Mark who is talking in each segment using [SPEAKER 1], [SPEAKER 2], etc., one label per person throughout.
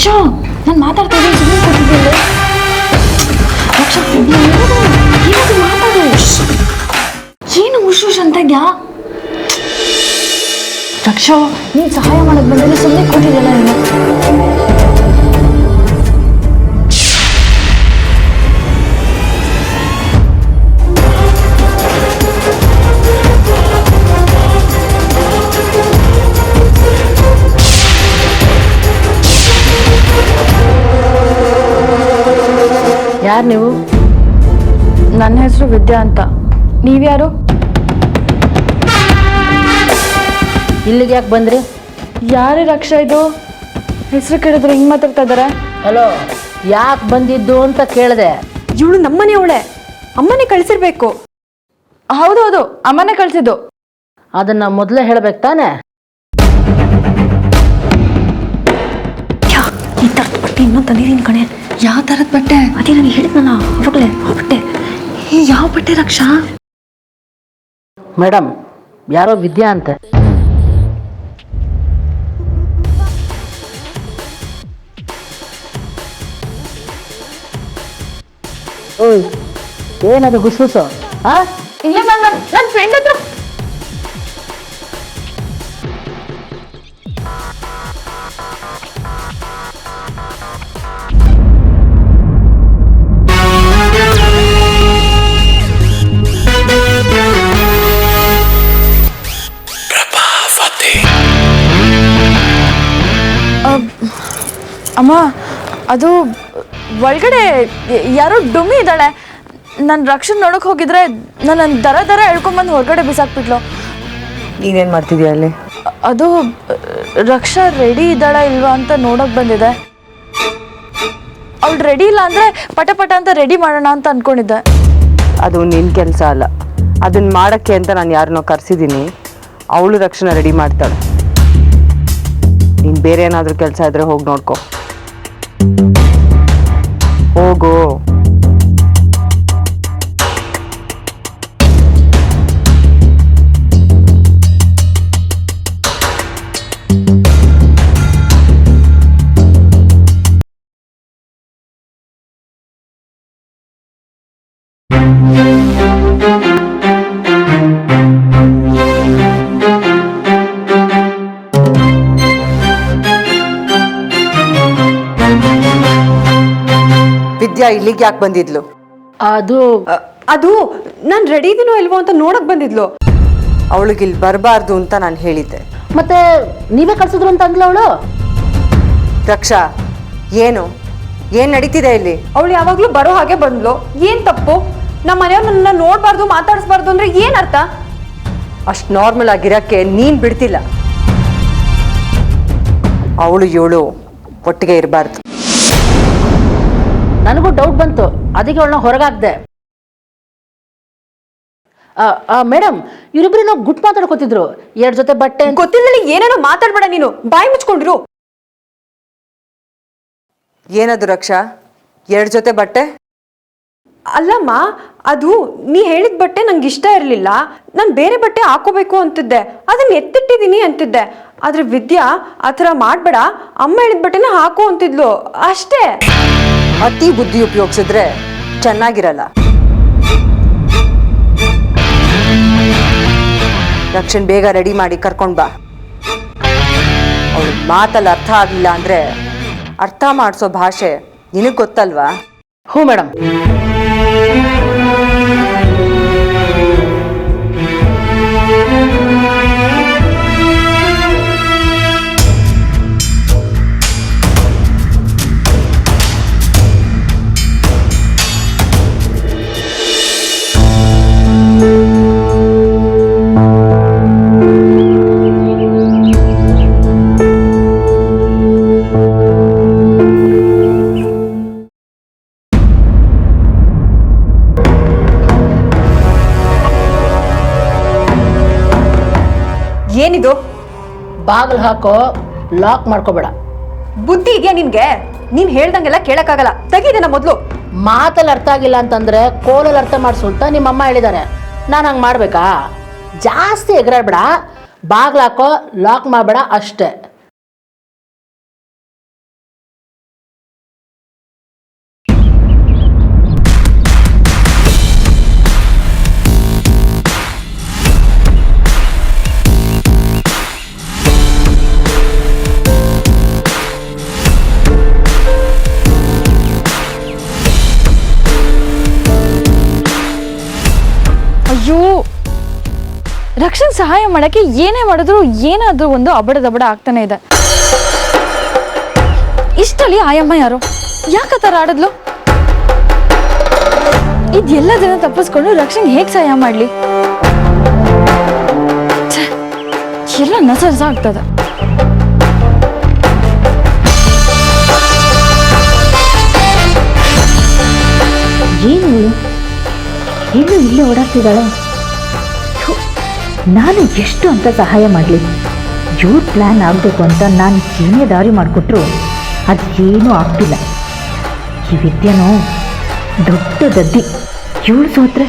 [SPEAKER 1] ರಕ್ಷಾ ನಾನು ಮಾತಾಡ್ತಾ ಇದ್ದೀನಿ ಸುಮ್ಮನೆ ಕೂತಿದ್ದಿಲ್ಲ ರಕ್ಷಾ ಏನಾದ್ರು ಮಾತಾಡು ಏನು ಹುಷ್ ಅಂತ ಇದ್ಯಾ ರಕ್ಷಾ ನೀನು ಸಹಾಯ ಮಾಡೋದು ಬಂದರೆ ಸುಮ್ಮನೆ ಕೂತಿದ್ಯಲ್ಲ ನೀನು
[SPEAKER 2] ಯಾರು ನೀವು?
[SPEAKER 1] ನನ್ನ ಹೆಸರು ವಿದ್ಯಾ ಅಂತ ನೀವ್ಯಾರು?
[SPEAKER 2] ಇಲ್ಲಿಗೆ ಯಾಕೆ ಬಂದ್ರಿ?
[SPEAKER 1] ಯಾರೇ ರಕ್ಷಾ ಇದು ಹೆಸರು ಕೇಳಿದ್ರೆ ಹಿಂಗೆ ಮಾತಾಡ್ತಾ ಇದ್ದಾರೆ
[SPEAKER 2] ಹಲೋ ಯಾಕೆ ಬಂದಿದ್ದು ಅಂತ ಕೇಳಿದೆ.
[SPEAKER 1] ಇವಳು ನಮ್ಮನೆ ಅವಳೆ ಅಮ್ಮನೇ ಕಳಿಸಿರ್ಬೇಕು. ಹೌದೌದು ಅಮ್ಮನೇ ಕಳಿಸಿದ್ದು.
[SPEAKER 2] ಅದನ್ನ ಮೊದಲೇ ಹೇಳ್ಬೇಕು ತಾನೆ?
[SPEAKER 1] ಈ ಥರದ ಬಟ್ಟೆ ಇನ್ನೂ ತಂದಿದ್ದೀನಿ ಕಣೆ. ಯಾವ ಥರದ ಬಟ್ಟೆ? ಅದೇ ನಾನು ಹೇಳಿದ್ನಲ್ಲ ಅವಾಗಲೇ ಆ ಬಟ್ಟೆ. ಯಾವ ಬಟ್ಟೆ ರಕ್ಷಾ?
[SPEAKER 2] ಮೇಡಮ್ ಯಾರೋ ವಿದ್ಯಾ ಅಂತೆ. ಓಯ್ ಏನದು ಗುಸುಸು?
[SPEAKER 1] ಇಲ್ಲ ನನ್ನ ಫ್ರೆಂಡ್ ಹತ್ರ. ಅಮ್ಮ ಅದು ಒಳಗಡೆ ಯಾರೋ ಡುಮ್ಮಿ ಇದ್ದಾಳೆ. ನಾನು ರಕ್ಷನ್ ನೋಡೋಕೆ ಹೋಗಿದ್ರೆ ನನ್ನ ದರ ಎಳ್ಕೊಂಬಂದು ಹೊರಗಡೆ ಬಿಸಾಕ್ಬಿಟ್ಲು.
[SPEAKER 3] ನೀನೇನು ಮಾಡ್ತಿದ್ಯಾ ಅಲ್ಲಿ?
[SPEAKER 1] ಅದು ರಕ್ಷಾ ರೆಡಿ ಇದ್ದಾಳ ಇಲ್ವಾ ಅಂತ ನೋಡೋಕೆ ಬಂದಿದೆ. ಅವಳು ರೆಡಿ ಇಲ್ಲ ಅಂದರೆ ಪಟ ಅಂತ ರೆಡಿ ಮಾಡೋಣ ಅಂತ ಅಂದ್ಕೊಂಡಿದ್ದೆ.
[SPEAKER 3] ಅದು ನಿನ್ನ ಕೆಲಸ ಅಲ್ಲ, ಅದನ್ನ ಮಾಡೋಕ್ಕೆ ಅಂತ ನಾನು ಯಾರನ್ನೋ ಕರೆಸಿದ್ದೀನಿ. ಅವಳು ರಕ್ಷಣೆ ರೆಡಿ ಮಾಡ್ತಾಳೆ. ನೀನು ಬೇರೆ ಏನಾದರೂ ಕೆಲಸ ಇದ್ರೆ ಹೋಗಿ ನೋಡ್ಕೊ. ಹೋಗು. ವಿದ್ಯಾ ಇಲ್ಲಿಗೆ ಯಾಕೆ ಬಂದಿದ್ಲು?
[SPEAKER 2] ಅದು
[SPEAKER 3] ನಾನು ರೆಡಿ ಇದೀನೋ ಇಲ್ವೋ ಅಂತ ನೋಡಕ್ ಬಂದಿದ್ಲು. ಅವಳಿಗೆ ಇಲ್ಲಿ ಬರಬಾರ್ದು ಅಂತ ನಾನು ಹೇಳಿದ್ದೆ.
[SPEAKER 2] ಮತ್ತೆ ನೀವೇ ಕಳ್ಸಿದ್ರು ಅಂತ ಅಂದ್ಲ ಅವಳು.
[SPEAKER 3] ರಕ್ಷಾ ಏನು ನಡೀತಿದೆ ಇಲ್ಲಿ?
[SPEAKER 4] ಅವಳು ಯಾವಾಗ್ಲೂ ಬರೋ ಹಾಗೆ ಬಂದ್ಲು. ಏನ್ ತಪ್ಪು? ನಮ್ಮ ಮನೆಯವ್ರು ನನ್ನ ನೋಡ್ಬಾರ್ದು ಮಾತಾಡಿಸ್ಬಾರ್ದು ಅಂದ್ರೆ ಏನ್ ಅರ್ಥ?
[SPEAKER 3] ಅಷ್ಟು ನಾರ್ಮಲ್ ಆಗಿರಕ್ಕೆ ನೀನ್ ಬಿಡ್ತಿಲ್ಲ. ಅವಳು ಇವಳು ಒಟ್ಟಿಗೆ ಇರಬಾರ್ದು.
[SPEAKER 2] ನನಗೂ ಡೌಟ್ ಬಂತು, ಅದಕ್ಕೆ ಅವಳನ್ನ ಹೊರಗಾಕ್ದೆ. ಮೇಡಮ್ ಇವರಿಬ್ರು ಗುಟ್ ಮಾತಾಡ್ಕೋತಿದ್ರು. 2 ಜೊತೆ ಬಟ್ಟೆ
[SPEAKER 4] ಗೊತ್ತಿಲ್ಲ ಏನೇನೋ ಮಾತಾಡ್ಬೇಡ ನೀನು. ಬಾಯಿ ಮುಚ್ಕೊಂಡಿರು.
[SPEAKER 3] ಏನದು ರಕ್ಷಾ? 2 ಜೊತೆ ಬಟ್ಟೆ?
[SPEAKER 4] ಅಲ್ಲಮ್ಮ, ಅದು ನೀ ಹೇಳಿದ ಬಟ್ಟೆ ನಂಗೆ ಇಷ್ಟ ಇರಲಿಲ್ಲ. ನಾನು ಬೇರೆ ಬಟ್ಟೆ ಹಾಕೋಬೇಕು ಅಂತಿದ್ದೆ, ಅದನ್ನ ಎತ್ತಿಟ್ಟಿದ್ದೀನಿ ಅಂತಿದ್ದೆ. ಆದ್ರೆ ವಿದ್ಯಾ ಆ ಥರ ಮಾಡಬೇಡ, ಅಮ್ಮ ಹೇಳಿದ ಬಟ್ಟೆನ ಹಾಕು ಅಂತಿದ್ಲು ಅಷ್ಟೇ.
[SPEAKER 3] ಅತಿ ಬುದ್ಧಿ ಉಪಯೋಗಿಸಿದ್ರೆ ಚೆನ್ನಾಗಿರಲ್ಲ. ರಕ್ಷಣ್ ಬೇಗ ರೆಡಿ ಮಾಡಿ ಕರ್ಕೊಂಡ್ ಬಾ. ಅವಳು ಮಾತಲ್ಲಿ ಅರ್ಥ ಆಗಲಿಲ್ಲ ಅಂದ್ರೆ ಅರ್ಥ ಮಾಡಿಸೋ ಭಾಷೆ ನಿನಗೆ ಗೊತ್ತಲ್ವಾ?
[SPEAKER 2] ಹ್ಞೂ ಮೇಡಮ್.
[SPEAKER 4] ಏನಿದು?
[SPEAKER 2] ಬಾಗಿಲು ಹಾಕೋ, ಲಾಕ್ ಮಾಡ್ಕೋಬೇಡ.
[SPEAKER 4] ಬುದ್ಧಿ ಇದೆಯಾ ನಿನ್ಗೆ? ನೀನ್ ಹೇಳ್ದಂಗೆಲ್ಲ ಕೇಳಕ್ಕಾಗಲ್ಲ. ತೆಗೀದೇನ ಮೊದ್ಲು.
[SPEAKER 2] ಮಾತಲ್ಲಿ ಅರ್ಥ ಆಗಿಲ್ಲ ಅಂತಂದ್ರೆ ಕೋಲಲ್ಲಿ ಅರ್ಥ ಮಾಡಿಸು ಅಂತ ನಿಮ್ಮಮ್ಮ ಹೇಳಿದ್ದಾರೆ. ನಾನು ಹಂಗೆ ಮಾಡ್ಬೇಕಾ? ಜಾಸ್ತಿ ಎಗರಾಡ್ಬೇಡ, ಬಾಗಿಲು ಹಾಕೋ, ಲಾಕ್ ಮಾಡಬೇಡ ಅಷ್ಟೇ.
[SPEAKER 1] ಅಯ್ಯೋ, ರಕ್ಷಣ್ ಸಹಾಯ ಮಾಡಕ್ಕೆ ಏನೇ ಮಾಡಿದ್ರು ಏನಾದ್ರೂ ಒಂದು ಅಬಡ ಆಗ್ತಾನೆ ಇದೆ. ಇಷ್ಟಲ್ಲಿ ಆಯಮ್ಮ ಯಾರು? ಯಾಕತರ ಆಡದ್ಲು? ಇದೆಲ್ಲದನ್ನ ತಪ್ಪಿಸ್ಕೊಂಡು ರಕ್ಷಣ್ ಹೇಗ್ ಸಹಾಯ ಮಾಡ್ಲಿ? ಎಲ್ಲ ನಸ ಆಗ್ತದ.
[SPEAKER 5] ಏನು ಏನು ಇಲ್ಲಿ ಓಡಾಡ್ತಿದ್ದಾಳೆ? ನಾನು ಎಷ್ಟು ಅಂತ ಸಹಾಯ ಮಾಡಲಿ? ಇವ್ರ ಪ್ಲ್ಯಾನ್ ಆಗಬೇಕು ಅಂತ ನಾನು ಏನೇ ದಾರಿ ಮಾಡಿಕೊಟ್ರು ಅದೇನೂ ಆಗ್ತಿಲ್ಲ. ಈ ವಿದ್ಯೆನೋ ದೊಡ್ಡ ದದ್ದಿ. ಇವಳು ಸೋತ್ರೆ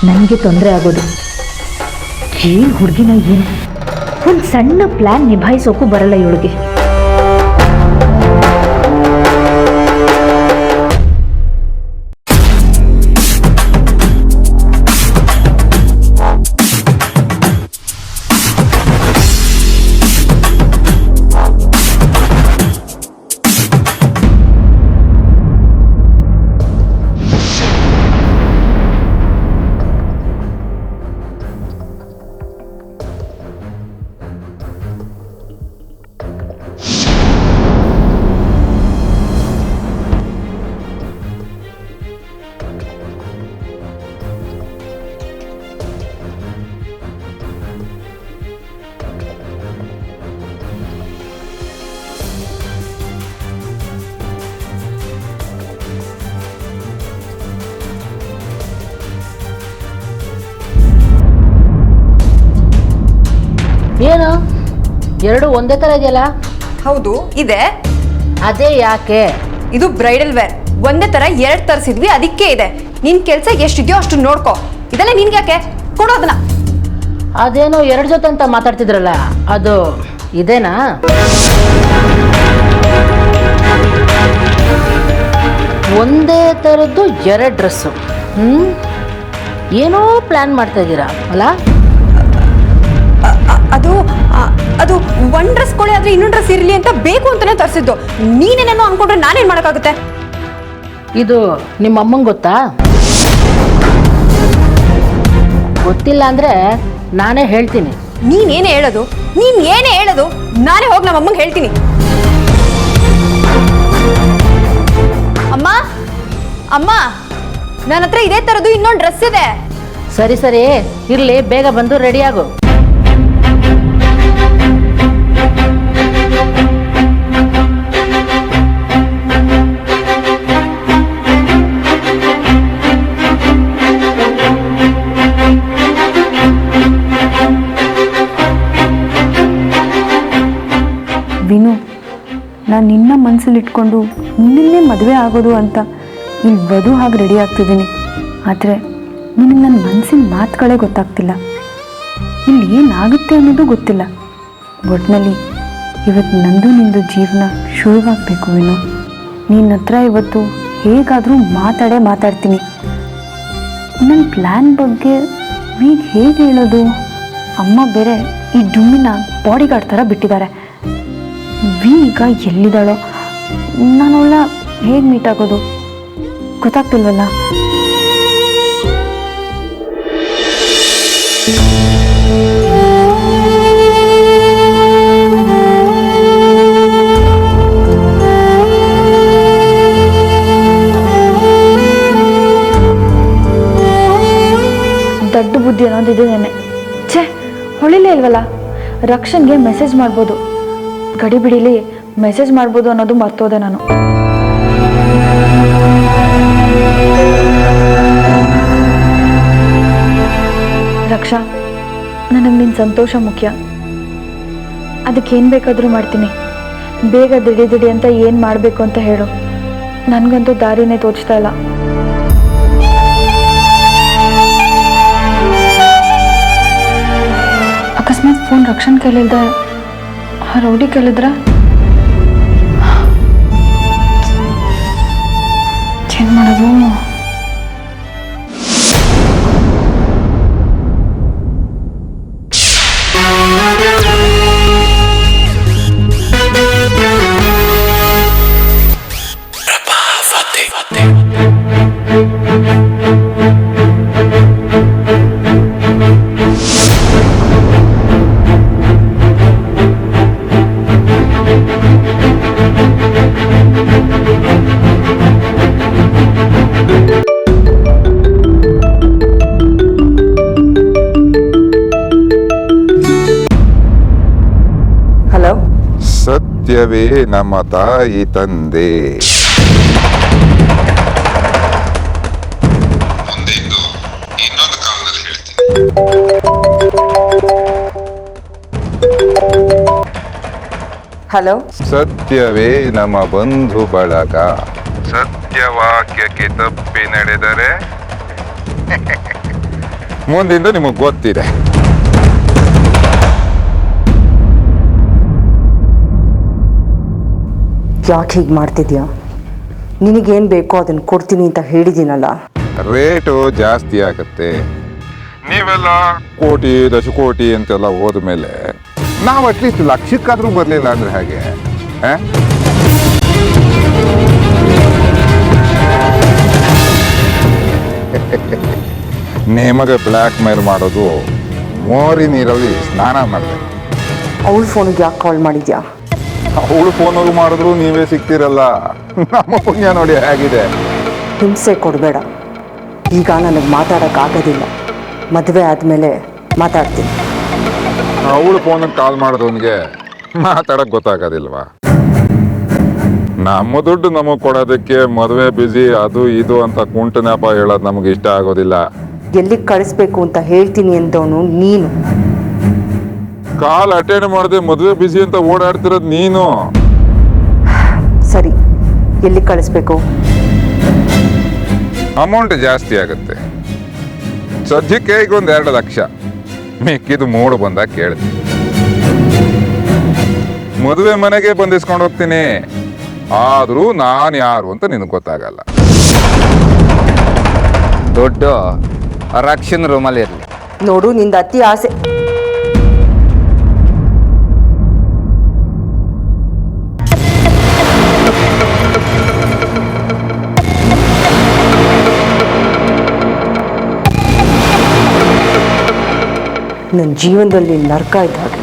[SPEAKER 5] ನನಗೆ ತೊಂದರೆ ಆಗೋದು. ಏನು ಹುಡುಗಿನ ಏನು, ಒಂದು ಸಣ್ಣ ಪ್ಲ್ಯಾನ್ ನಿಭಾಯಿಸೋಕ್ಕೂ ಬರಲ್ಲ ಇವಳಿಗೆ.
[SPEAKER 2] ಏನು ಎರಡು ಒಂದೇ ಥರ ಇದೆಯಲ್ಲ?
[SPEAKER 4] ಹೌದು ಇದೆ.
[SPEAKER 2] ಅದೇ ಯಾಕೆ?
[SPEAKER 4] ಇದು ಬ್ರೈಡಲ್ ವೇರ್, ಒಂದೇ ತರ 2 ತರಿಸಿದ್ವಿ, ಅದಕ್ಕೆ ಇದೆ. ನಿನ್ ಕೆಲ್ಸ ಎಷ್ಟಿದೆಯೋ ಅಷ್ಟು ನೋಡ್ಕೋ. ಇದೆಲ್ಲ ನಿನ್ಗೆ ಯಾಕೆ? ಕೊಡೋದನ್ನ.
[SPEAKER 2] ಅದೇನೋ 2 ಜೊತೆ ಅಂತ ಮಾತಾಡ್ತಿದ್ರಲ್ಲ, ಅದು ಇದೇನಾ? ಒಂದೇ ಥರದ್ದು 2 ಡ್ರೆಸ್ಸು. ಏನೋ ಪ್ಲ್ಯಾನ್ ಮಾಡ್ತಾ ಇದ್ದೀರಾ ಅಲ್ಲ?
[SPEAKER 4] ಅದು ಅದು ಒಂದ್ ಡ್ರೆಸ್ ಕೊಳೆ ಆದ್ರೆ ಇನ್ನೊಂದು ಡ್ರೆಸ್ ಇರಲಿ ಅಂತ ಬೇಕು ಅಂತಾನೆ ತರಿಸಿದ್ದು. ನೀನೇನೇನೋ ಅನ್ಕೊಂಡ್ರೆ ನಾನೇನ್ ಮಾಡಕ್ಕಾಗುತ್ತೆ?
[SPEAKER 2] ಇದು ನಿಮ್ಮ ಅಮ್ಮಂಗೆ ಗೊತ್ತಾ? ಗೊತ್ತಿಲ್ಲ ಅಂದ್ರೆ ನಾನೇ ಹೇಳ್ತೀನಿ.
[SPEAKER 4] ನೀನ್ ಏನೇ ಹೇಳೋದು ನಾನೇ ಹೋಗಿ ನಮ್ಮ ಅಮ್ಮಂಗೆ ಹೇಳ್ತೀನಿ. ಅಮ್ಮ ಅಮ್ಮ, ನನ್ನ ಹತ್ರ ಇದೇ ತರದ್ದು ಇನ್ನೊಂದು ಡ್ರೆಸ್ ಇದೆ.
[SPEAKER 2] ಸರಿ ಸರಿ ಇರ್ಲಿ, ಬೇಗ ಬಂದು ರೆಡಿ ಆಗು.
[SPEAKER 1] ವಿನು, ನಾನು ನಿನ್ನ ಮನಸ್ಸಲ್ಲಿ ಇಟ್ಕೊಂಡು ನಿನ್ನೇ ಮದುವೆ ಆಗೋದು ಅಂತ ಇಲ್ಲಿ ವಧು ಹಾಗೆ ರೆಡಿ ಆಗ್ತಿದ್ದೀನಿ. ಆದರೆ ನಿನಗೆ ನನ್ನ ಮನಸ್ಸಿನ ಮಾತುಗಳೇ ಗೊತ್ತಾಗ್ತಿಲ್ಲ. ಇಲ್ಲಿ ಏನಾಗುತ್ತೆ ಅನ್ನೋದು ಗೊತ್ತಿಲ್ಲ. ಒಟ್ಟಿನಲ್ಲಿ ಇವತ್ತು ನಂದು ನಿಂದು ಜೀವನ ಶುರುವಾಗಬೇಕು ವಿನು. ನಿನ್ನ ಹತ್ರ ಇವತ್ತು ಹೇಗಾದರೂ ಮಾತಾಡ್ತೀನಿ. ನನ್ನ ಪ್ಲ್ಯಾನ್ ಬಗ್ಗೆ ಈಗ ಹೇಗೆ ಹೇಳೋದು? ಅಮ್ಮ ಬೇರೆ ಈ ಡುಮ್ಮಿನ ಬಾಡಿಗಾರ್ಡ್ ಥರ ಬಿಟ್ಟಿದ್ದಾರೆ. ವಿ ಈಗ ಎಲ್ಲಿದ್ದಾಳೋ? ನಾನು ಅವಳ ಹೇಗೆ ಮೀಟ್ ಆಗೋದು ಗೊತ್ತಾಗ್ತಿಲ್ವಲ್ಲ. ದೊಡ್ಡ ಬುದ್ಧಿ ಅನ್ನೋದಿದ್ದೇನೆ. ಛೇ, ಹೊಳಿಲೇ ಇಲ್ವಲ್ಲ. ರಕ್ಷನ್ಗೆ ಮೆಸೇಜ್ ಮಾಡ್ಬೋದು, ಗಡಿ ಬಿಡಿಲಿ ಮೆಸೇಜ್ ಮಾಡ್ಬೋದು ಅನ್ನೋದು ಮರ್ತೋದೆ ನಾನು. ರಕ್ಷಾ, ನನಗೆ ನಿನ್ನ ಸಂತೋಷ ಮುಖ್ಯ. ಅದಕ್ಕೇನು ಬೇಕಾದರೂ ಮಾಡ್ತೀನಿ. ಬೇಗ ದಿಡಿ ಅಂತ ಏನು ಮಾಡಬೇಕು ಅಂತ ಹೇಳು. ನನಗಂತೂ ದಾರಿನೇ ತೋಚ್ತಾ ಇಲ್ಲ. ಅಕಸ್ಮಾತ್ ಫೋನ್ ರಕ್ಷಣ್ ಕೈಲಿಲ್ದೆ ಆ ರೌಡಿ ಕೇಳಿದ್ರ ಏನ್ ಮಾಡೋದು?
[SPEAKER 6] ಸತ್ಯವೇ ನಮ್ಮ ತಾಯಿ ತಂದೆ. ಇನ್ನೊಂದು ಕಾಲದಲ್ಲಿ ಹೇಳ್ತೀನಿ.
[SPEAKER 3] ಹಲೋ,
[SPEAKER 6] ಸತ್ಯವೇ ನಮ್ಮ ಬಂಧು ಬಳಗ. ಸತ್ಯವಾಕ್ಯಕ್ಕೆ ತಪ್ಪಿ ನಡೆದರೆ ಮುಂದಿಂದ ನಿಮಗೆ ಗೊತ್ತಿದೆ.
[SPEAKER 3] ಯಾಕೆ ಹೀಗೆ ಮಾಡ್ತಿದ್ಯಾ? ನಿನಗೇನು ಬೇಕೋ ಅದನ್ನು ಕೊಡ್ತೀನಿ ಅಂತ ಹೇಳಿದ್ದೀನಲ್ಲ.
[SPEAKER 6] ರೇಟು ಜಾಸ್ತಿ ಆಗುತ್ತೆ. ನೀವೆಲ್ಲ ಕೋಟಿ ದಶಕೋಟಿ ಅಂತೆಲ್ಲ ಹೋದ್ಮೇಲೆ ನಾವು ಅಟ್ಲೀಸ್ಟ್ ಲಕ್ಷಕ್ಕಾದ್ರೂ ಬರಲಿಲ್ಲ ಅಂದ್ರೆ ಹಾಗೆ. ನಿಮಗೆ ಬ್ಲ್ಯಾಕ್ ಮೇಲ್ ಮಾಡೋದು ಮೋರಿ ನೀರಲ್ಲಿ ಸ್ನಾನ ಮಾಡಬೇಕು.
[SPEAKER 3] ಅವಳ ಫೋನಿಗೆ ಯಾಕೆ ಕಾಲ್ ಮಾಡಿದ್ಯಾ?
[SPEAKER 6] ಅವಳು ಫೋನಲ್ಲಿ ಮಾಡಿದ್ರು ನೀವೇ ಸಿಗ್ತಿರಲ್ಲ. ನಮ್ಮ ಪುಣ್ಯ ನೋಡಿ ಹೇಗಿದೆ.
[SPEAKER 3] ಹಿಂಸೆ ಕೊಡಬೇಡ. ಈಗ ನನಗೆ ಮಾತಾಡೋಕ್ಕಾಗೋದಿಲ್ಲ. ಮದುವೆ ಆದಮೇಲೆ ಮಾತಾಡ್ತೀನಿ.
[SPEAKER 6] ಅವಳು ಫೋನಿಗೆ ಕಾಲ್ ಮಾಡೋದವನಿಗೆ ಮಾತಾಡೋಕೆ ಗೊತ್ತಾಗೋದಿಲ್ವಾ? ನಮ್ಮ ದುಡ್ಡು ನಮಗೆ ಕೊಡೋದಕ್ಕೆ ಮದುವೆ ಬ್ಯುಸಿ ಅದು ಇದು ಅಂತ ಕುಂಟು ನೆಪ ಹೇಳೋದು ನಮಗೆ ಇಷ್ಟ ಆಗೋದಿಲ್ಲ.
[SPEAKER 3] ಎಲ್ಲಿಗೆ ಕಳಿಸ್ಬೇಕು ಅಂತ ಹೇಳ್ತೀನಿ ಅಂದವನು ನೀನು.
[SPEAKER 6] ಕಾಲ್ ಅಟೆಂಡ್ ಮಾಡದೆ ಮದುವೆ ಬ್ಯುಸಿ ಅಂತ ಓಡಾಡ್ತಿರೋದು ನೀನು.
[SPEAKER 3] ಸರಿ, ಎಲ್ಲಿಗೆ ಕಳಿಸ್ಬೇಕು?
[SPEAKER 6] ಅಮೌಂಟ್ ಜಾಸ್ತಿ ಆಗುತ್ತೆ. ಸದ್ಯಕ್ಕೆ ಈಗ 2 ಲಕ್ಷ, ಮಿಕ್ಕಿದು 3 ಬಂದಾಗ ಕೇಳ್ತೀನಿ. ಮದುವೆ ಮನೆಗೆ ಬಂದಿಸ್ಕೊಂಡು ಹೋಗ್ತೀನಿ. ಆದರೂ ನಾನು ಯಾರು ಅಂತ ನಿನಗೆ ಗೊತ್ತಾಗಲ್ಲ.
[SPEAKER 7] ದೊಡ್ಡ ರಕ್ಷನ್ ರೂಮಲ್ಲಿ ಇರಲಿ.
[SPEAKER 3] ನೋಡು, ನಿಂದ ಅತಿ ಆಸೆ. ನನ್ನ ಜೀವನದಲ್ಲಿ ನರ್ಕ ಇದ್ದ ಹಾಗೆ.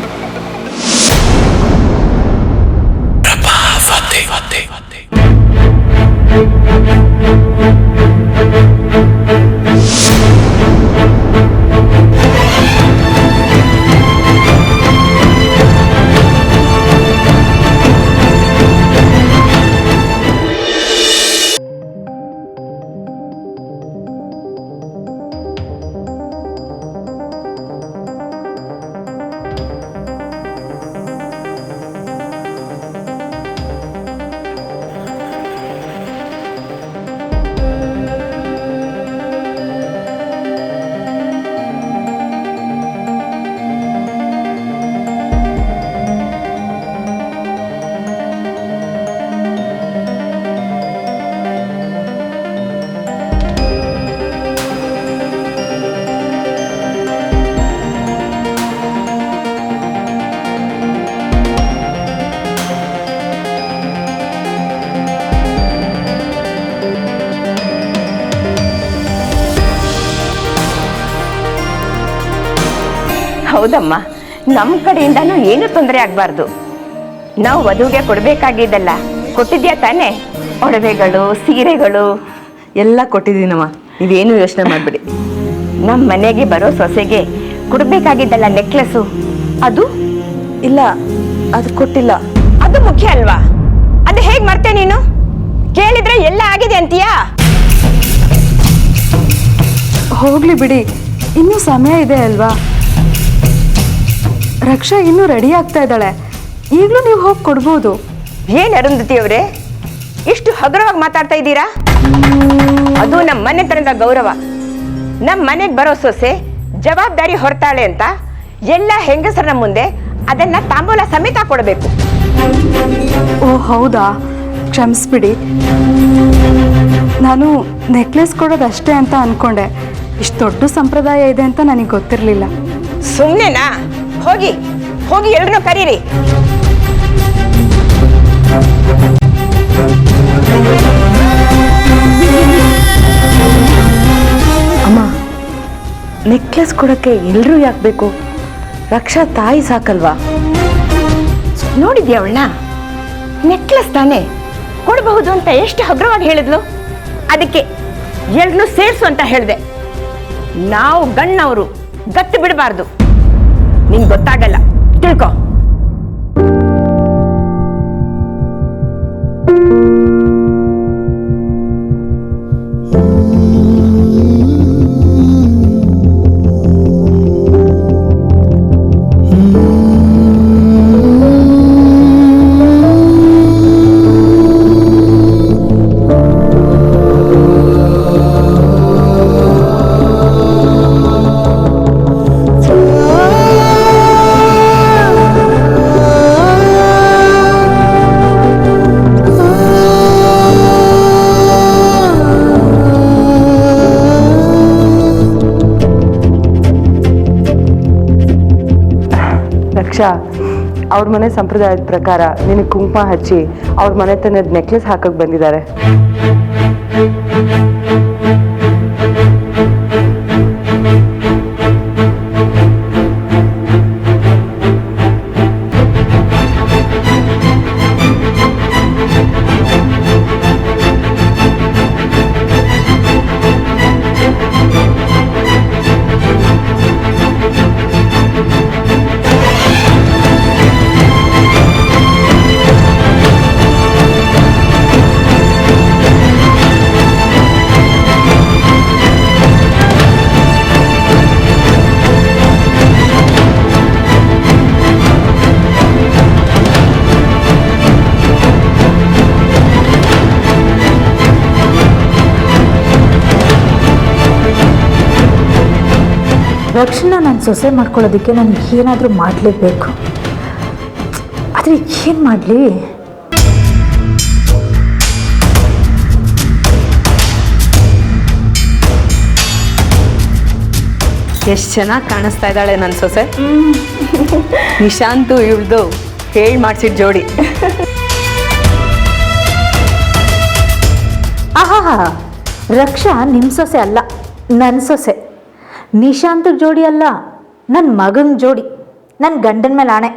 [SPEAKER 8] ಹೌದಮ್ಮ, ನಮ್ಮ ಕಡೆಯಿಂದನೂ ಏನು ತೊಂದರೆ ಆಗಬಾರ್ದು. ನಾವು ವಧುವಿಗೆ ಕೊಡಬೇಕಾಗಿದ್ದಲ್ಲ ಕೊಟ್ಟಿದ್ಯಾ ತಾನೇ? ಒಡವೆಗಳು, ಸೀರೆಗಳು
[SPEAKER 3] ಎಲ್ಲ ಕೊಟ್ಟಿದ್ದೀನಮ್ಮ, ನೀವೇನು ಯೋಚನೆ ಮಾಡಬೇಡಿ.
[SPEAKER 8] ನಮ್ಮ ಮನೆಗೆ ಬರೋ ಸೊಸೆಗೆ ಕೊಡಬೇಕಾಗಿದ್ದಲ್ಲ ನೆಕ್ಲೆಸ್ಸು, ಅದು
[SPEAKER 3] ಇಲ್ಲ, ಅದು ಕೊಟ್ಟಿಲ್ಲ.
[SPEAKER 8] ಅದು ಮುಖ್ಯ ಅಲ್ವಾ? ಅದು ಹೇಗೆ ಮರ್ತೆ ನೀನು? ಕೇಳಿದ್ರೆ ಎಲ್ಲ ಆಗಿದೆ ಅಂತೀಯಾ?
[SPEAKER 1] ಹೋಗ್ಲಿ ಬಿಡಿ, ಇನ್ನೂ ಸಮಯ ಇದೆ ಅಲ್ವಾ? ರಕ್ಷಾ ಇನ್ನೂ ರೆಡಿ ಆಗ್ತಾ ಇದ್ದಾಳೆ. ಈಗಲೂ ನೀವು ಹೋಗಿ ಕೊಡ್ಬೋದು.
[SPEAKER 8] ಏನ್ ಅರುಂಧತಿ ಅವರೇ, ಇಷ್ಟು ಹಗುರವಾಗಿ ಮಾತಾಡ್ತಾ ಇದ್ದೀರಾ? ಅದು ನಮ್ಮ ಮನೆತನದ ಗೌರವ. ನಮ್ಮ ಮನೆಗೆ ಬರೋ ಸೊಸೆ ಜವಾಬ್ದಾರಿ ಹೊರತಾಳೆ ಅಂತ ಎಲ್ಲ ಹೆಂಗಸರ ಮುಂದೆ ಅದನ್ನ ತಾಂಬೂಲ ಸಮೇತ ಕೊಡಬೇಕು.
[SPEAKER 1] ಓ ಹೌದಾ, ಕ್ಷಮಿಸ್ಬಿಡಿ. ನಾನು ನೆಕ್ಲೆಸ್ ಕೊಡೋದಷ್ಟೇ ಅಂತ ಅನ್ಕೊಂಡೆ. ಇಷ್ಟು ದೊಡ್ಡ ಸಂಪ್ರದಾಯ ಇದೆ ಅಂತ ನನಗೆ ಗೊತ್ತಿರಲಿಲ್ಲ.
[SPEAKER 8] ಸುಮ್ಮನೆನಾ? ಹೋಗಿ ಹೋಗಿ ಎಲ್ರನ್ನೂ ಕರೀರಿ.
[SPEAKER 3] ಅಮ್ಮ, ನೆಕ್ಲೆಸ್ ಕೊಡೋಕ್ಕೆ ಎಲ್ಲರೂ ಯಾಕೆ ಬೇಕು? ರಕ್ಷಾ ತಾಯಿ ಸಾಕಲ್ವಾ?
[SPEAKER 8] ನೋಡಿದ್ಯಾ ಅವಳನ್ನ? ನೆಕ್ಲೆಸ್ ತಾನೇ ಕೊಡಬಹುದು ಅಂತ ಎಷ್ಟು ಹಗುರವಾಗಿ ಹೇಳಿದ್ಲು. ಅದಕ್ಕೆ ಎಲ್ರನ್ನೂ ಸೇರಿಸು ಅಂತ ಹೇಳಿದೆ. ನಾವು ಗಣ್ಣವರು ಗತ್ತು ಬಿಡಬಾರ್ದು. ನಿಂಗೆ ಗೊತ್ತಾಗಲ್ಲ, ತಿಳ್ಕೊ.
[SPEAKER 3] ರಕ್ಷಾ ಅವ್ರ ಮನೆ ಸಂಪ್ರದಾಯದ ಪ್ರಕಾರ ನಿನಗೆ ಕುಂಕುಮ ಹಚ್ಚಿ ಅವ್ರ ಮನೆ ತನದ ನೆಕ್ಲೆಸ್ ಹಾಕಕ್ಕೆ ಬಂದಿದ್ದಾರೆ.
[SPEAKER 5] ರಕ್ಷಣಾ ನಾನು ಸೊಸೆ ಮಾಡ್ಕೊಳ್ಳೋದಕ್ಕೆ ನನಗೆ ಏನಾದರೂ ಮಾಡಲೇಬೇಕು. ಆದರೆ ಏನು ಮಾಡಲಿ?
[SPEAKER 4] ಎಷ್ಟು ಚೆನ್ನಾಗಿ ಕಾಣಿಸ್ತಾ ಇದ್ದಾಳೆ ನನ್ನ ಸೊಸೆ. ನಿಶಾಂತು ಇವಳ್ದು ಹೇಳಿ ಮಾಡ್ಸಿದ ಜೋಡಿ.
[SPEAKER 5] ಆಹಾ, ರಕ್ಷಾ ನಿಮ್ಮ ಸೊಸೆ ಅಲ್ಲ, ನನ್ನ ಸೊಸೆ. ನಿಶಾಂತ್ ಜೋಡಿ ಅಲ್ಲ, ನನ್ನ ಮಗನ ಜೋಡಿ. ನನ್ನ ಗಂಡನ ಮೇಲೆ ಆಣೆ.